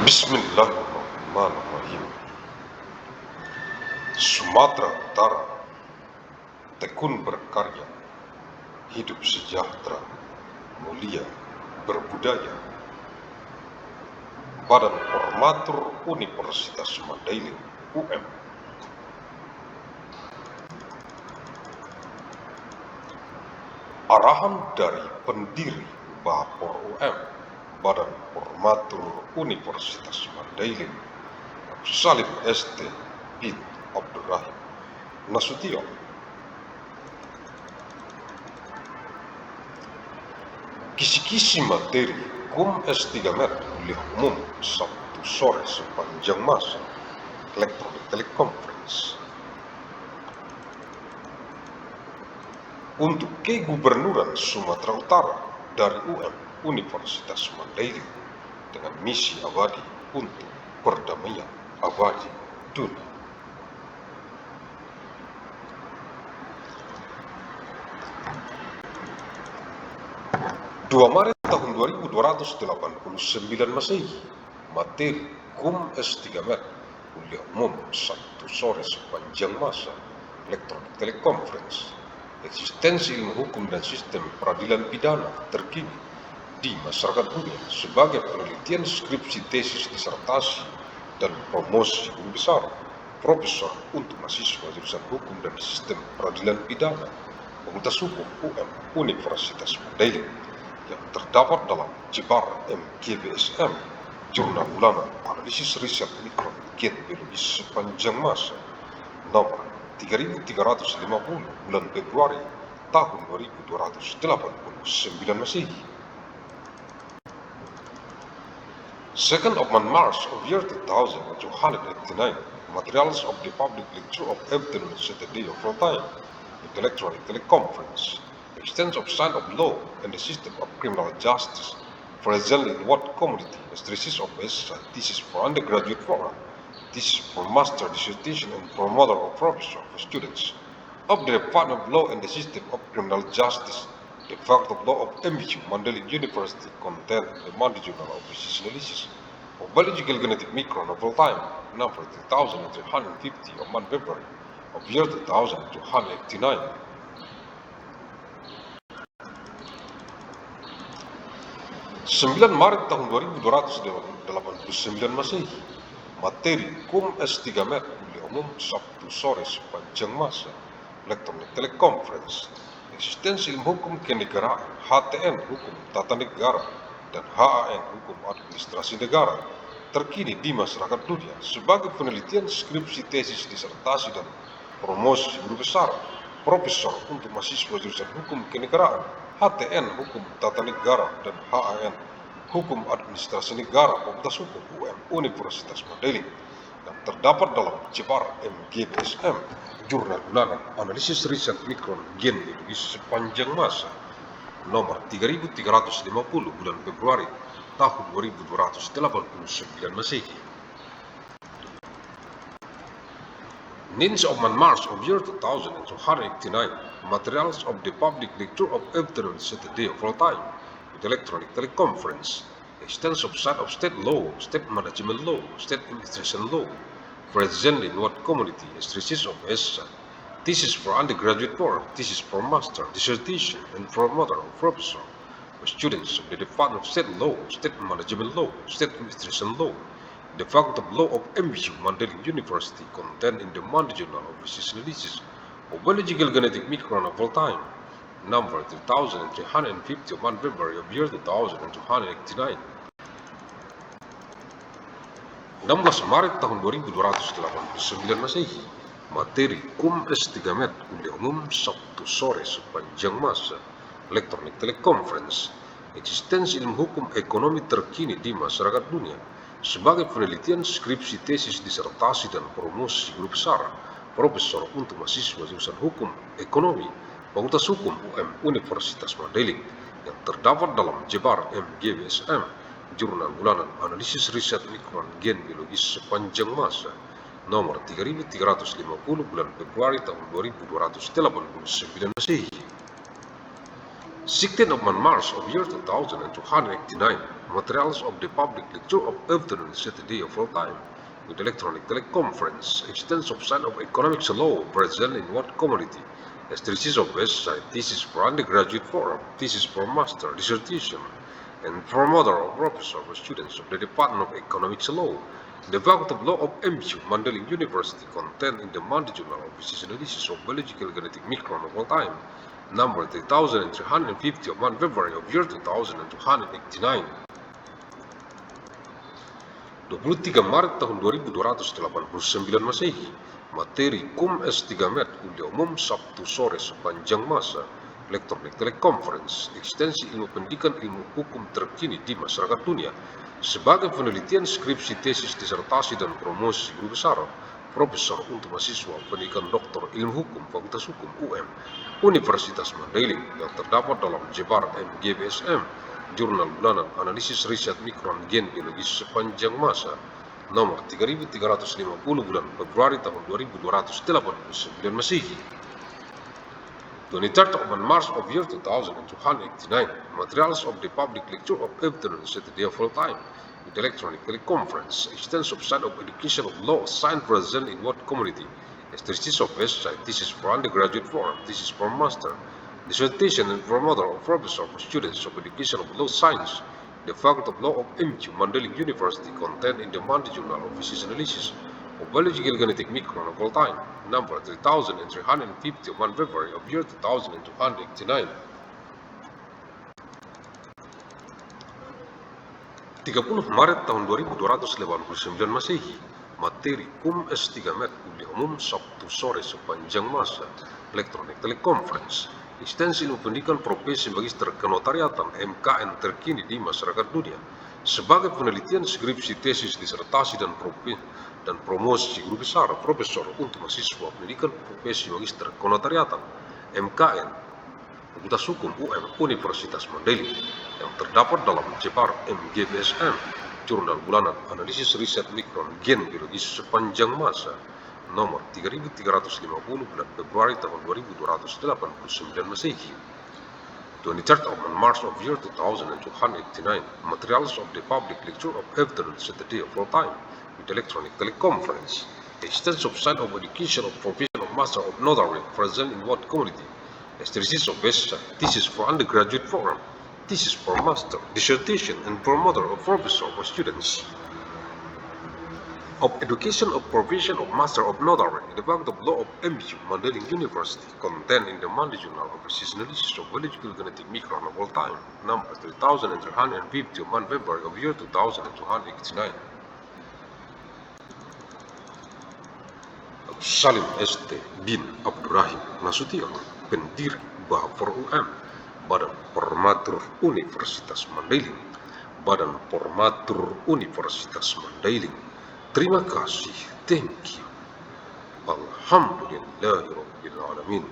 Bismillahirrahmanirrahim. Sumatera Utara, tekun berkarya, hidup sejahtera, mulia, berbudaya. Badan Formatur Universitas Mandailing UM. Arahan dari pendiri Bapor UM, Badan Formatur Universitas Mandailing, Salim ST bin Abdurrahim Nasution. Kisi-kisi materi KUM S3 kuliah umum Sabtu sore sepanjang masa Electronic Teleconference. Untuk Kegubernuran Sumatera Utara dari UM Universitas Mandailing dengan misi abadi untuk perdamaian abadi dunia. Maret tahun 2289 Masehi, materi KUM S3 kuliah umum Sabtu sore sepanjang masa Electronic Teleconference. Eksistensi ilmu hukum dan sistem peradilan pidana terkini di masyarakat dunia sebagai penelitian skripsi, tesis, disertasi, dan promosi guru besar, profesor untuk mahasiswa jurusan hukum dan sistem peradilan pidana Fakultas Hukum UM Universitas Mandailing yang terdapat dalam Jebar MGBSM, Jurnal Bulanan Analisis Riset Mikron Gen Biologis sepanjang masa, nomor 3350 bulan Februari tahun 2289 Masehi. 2nd of March of year 2289, materials of the public lecture of afternoon Saturday of all time, with electronic teleconference, extent of science of law and the system of criminal justice, presently in what community as thesis of SI, thesis for undergraduate program, thesis for master dissertation and for mother or professor for students of the Department of Law and the System of Criminal Justice, the fact of law of MBU Mandailing University contained in the Monday Journal of Research Analysis of Biological Genetic Micron of all time, number 3350 of month February of year 2289. 9 Maret tahun 2289 Masehi, materi KUM S3 kuliah umum Sabtu sore sepanjang masa Electronic Teleconference. Eksistensi ilmu hukum kenegaraan, HTN hukum tata negara, dan HAN hukum administrasi negara terkini di masyarakat dunia sebagai penelitian skripsi, tesis, disertasi, dan promosi guru besar, profesor untuk mahasiswa jurusan hukum kenegaraan, HTN hukum tata negara, dan HAN hukum administrasi negara Fakultas Hukum UM Universitas Mandailing yang terdapat dalam Jebar MGBSM, Jurnal Bulanan Analisis Riset Mikron Gen Biologis sepanjang masa, nomor 3350 bulan Februari tahun 2289 Masehi. 9th of March of year 2289, materials of the public lecture of afternoon Saturday of all time, with electronic teleconference, extent of science of state law, state management law, state administration law, presently in what community as thesis of SI, thesis for undergraduate program, thesis for master, dissertation, and for mother or professor for students of the Department of State Law, State Management Law, State Administration Law, the Faculty of Law of MBU Mandailing University contained in the Monday Journal of Research Analysis of Biological Genetic Micron of all time, number 3350 of February of year 2289. 16 Maret tahun 2289 Masehi, materi KUM S3 kuliah umum Sabtu sore sepanjang masa Electronic Teleconference. Eksistensi ilmu hukum ekonomi terkini di masyarakat dunia sebagai penelitian skripsi, tesis, disertasi, dan promosi guru besar, profesor untuk mahasiswa jurusan hukum ekonomi Fakultas Hukum UM Universitas Mandailing yang terdapat dalam Jebar MGBSM, Jurnal Bulanan Analisis Riset Mikron Gen Biologis sepanjang masa, nomor 3350 bulan Februari tahun 2289 Masehi. 16th of March of year 2289, materials of the public lecture of afternoon Saturday of all time, with electronic teleconference, extensive sign of economics law present in what community, as thesis of West Side, thesis for undergraduate forum, thesis for master dissertation, and for mother or professor for students of the Department of Economics Law. The Faculty of Law of MU, Mandailing University, contained in the Monday Journal of Physics Analysis of Biological Genetic Micron of all time, number 3350 of 1 February of year 2289. 23 Maret tahun 2289 Masehi, materi Cum S3 Met kuliah umum Sabtu sore sepanjang masa, elektronik teleconference, ekstensi ilmu pendidikan ilmu hukum terkini di masyarakat dunia, sebagai penelitian skripsi tesis disertasi dan promosi guru besar, profesor untuk mahasiswa pendidikan doktor ilmu hukum Fakultas Hukum UM Universitas Mandailing yang terdapat dalam Jebar MGBSM, Jurnal Bulanan Analisis Riset Mikron Gen Biologis sepanjang masa, nomor 3350 bulan Februari tahun 2289 Masehi. 23rd of March of year 2289, materials of the public lecture of afternoon Saturday of all time, with electronic teleconference, extensive side of education of law, sign present in what community, as thesis of West Side, thesis for undergraduate forum, thesis for master, dissertation and for mother or professor for students of education of law science, the Faculty of Law of MU, Mandailing University, contained in the Monday Journal of Physics Analysis of Biological Genetic Micron of all time, number 3350 of 1 February of year 2289. 30 Maret tahun 2289 Masehi, materi Cum S3 Met kuliah umum Sabtu sore sepanjang masa, elektronik teleconference, ekstensi ilmu pendidikan profesi magister kenotariatan MKN terkini di masyarakat dunia, sebagai penelitian skripsi tesis disertasi dan promosi guru besar profesor untuk mahasiswa pendidikan profesi magister kenotariatan MKN Fakultas Hukum UM Universitas Mandailing yang terdapat dalam Jebar MGBSM, Jurnal Bulanan Analisis Riset Mikron Gen Biologis sepanjang masa, nomor 3350 bulan Februari tahun 2289 Masehi. 23rd of March of year 2289, materials of the public lecture of afternoon Saturday of all time, with electronic teleconference, extensive side of education of profession of master of notary present in what community, as thesis of West Side, thesis for undergraduate forum, thesis for master, dissertation, and for mother or professor for students of education of profession of master of notary, the Faculty of Law of MU, Mandailing University, contained in the Monday Journal of Physics Analysis of Biological Genetic Micron of all time, number 3350 of 1 February of year 2289. Salim ST bin Abdurrahim Nasution, pendiri Bafor UM, Badan Formatur Universitas Mandailing, Badan Formatur Universitas Mandailing. Terima kasih, thank you. Alhamdulillahirabbil alamin.